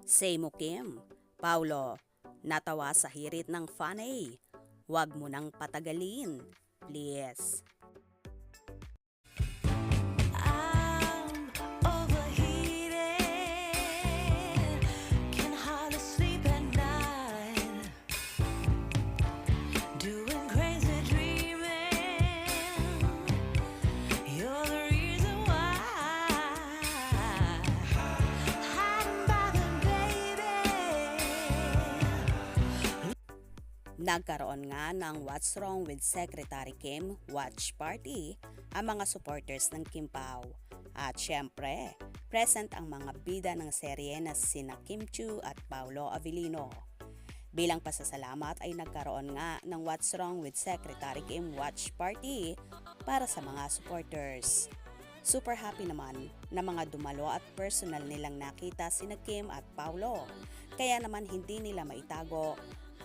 Say mo Kim, Paulo, natawa sa hirit ng Fanny. Huwag mo nang patagalin, please. I'm overheated, can hardly sleep at night, doing crazy dreaming. You're the reason why, hiding by the baby. Nagkaroon nga ng What's Wrong with Secretary Kim watch party ang mga supporters ng Kim Pao. At syempre, present ang mga bida ng serye na sina Kim Chiu at Paolo Avellino. Bilang pasasalamat ay nagkaroon nga ng What's Wrong with Secretary Kim watch party para sa mga supporters. Super happy naman na mga dumalo at personal nilang nakita sina Kim at Paolo. Kaya naman hindi nila maitago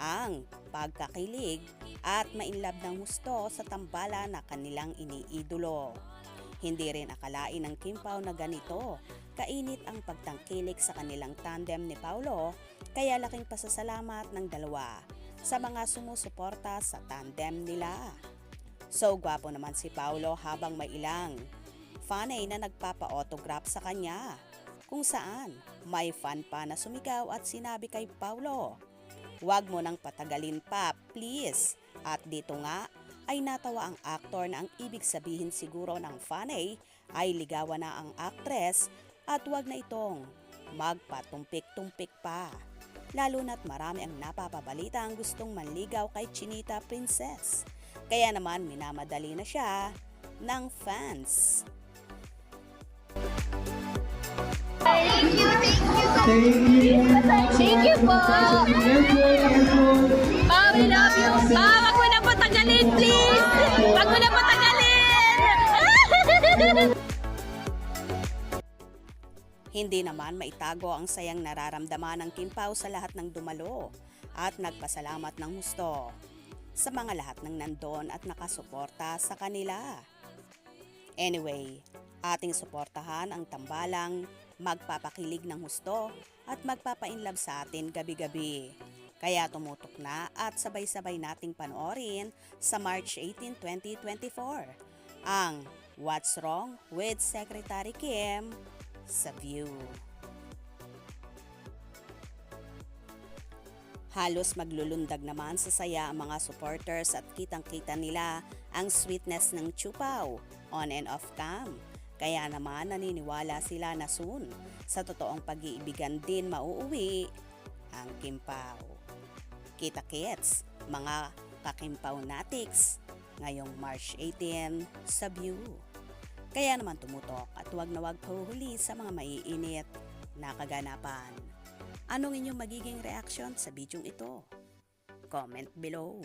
ang pagkakilig at mainlove ng husto sa tambala na kanilang iniidolo. Hindi rin akalain ng Kim Pao na ganito kainit ang pagtangkilik sa kanilang tandem ni Paolo, kaya laking pasasalamat ng dalawa sa mga sumusuporta sa tandem nila. So gwapo naman si Paolo habang may ilang fanay na nagpapa-autograph sa kanya, kung saan may fan pa na sumigaw at sinabi kay Paolo, "Huwag mo nang patagalin pa, please." At dito nga ay natawa ang aktor na ang ibig sabihin siguro ng fanay ay ligawan na ang aktres at huwag na itong magpatumpik-tumpik pa. Lalo na't marami ang napapabalita ang gustong manligaw kay Chinita Princess. Kaya naman minamadali na siya ng fans. Thank you po. Pa, we love you. Pa, wag mo na patagalin, please. Wag mo na patagalin. Hindi naman maitago ang sayang nararamdaman ng Kim Pao sa lahat ng dumalo at nagpasalamat ng husto sa mga lahat ng nandon at nakasuporta sa kanila. Anyway, ating suportahan ang tambalang magpapakilig ng husto at magpapa-inlove sa atin gabi-gabi. Kaya tumutok na at sabay-sabay nating panoorin sa March 18, 2024 ang What's Wrong with Secretary Kim sa View. Halos maglulundag naman sa saya ang mga supporters at kitang-kita nila ang sweetness ng Chiu Pao on and off cam. Kaya naman naniniwala sila na soon sa totoong pag-iibigan din mauuwi ang Kim Pao. Kita-kits, mga ka-Kim Pao natics, ngayong March 18 sa View. Kaya naman tumutok at huwag na huwag pahuhuli sa mga maiinit na kaganapan. Anong inyong magiging reaction sa bidyong ito? Comment below.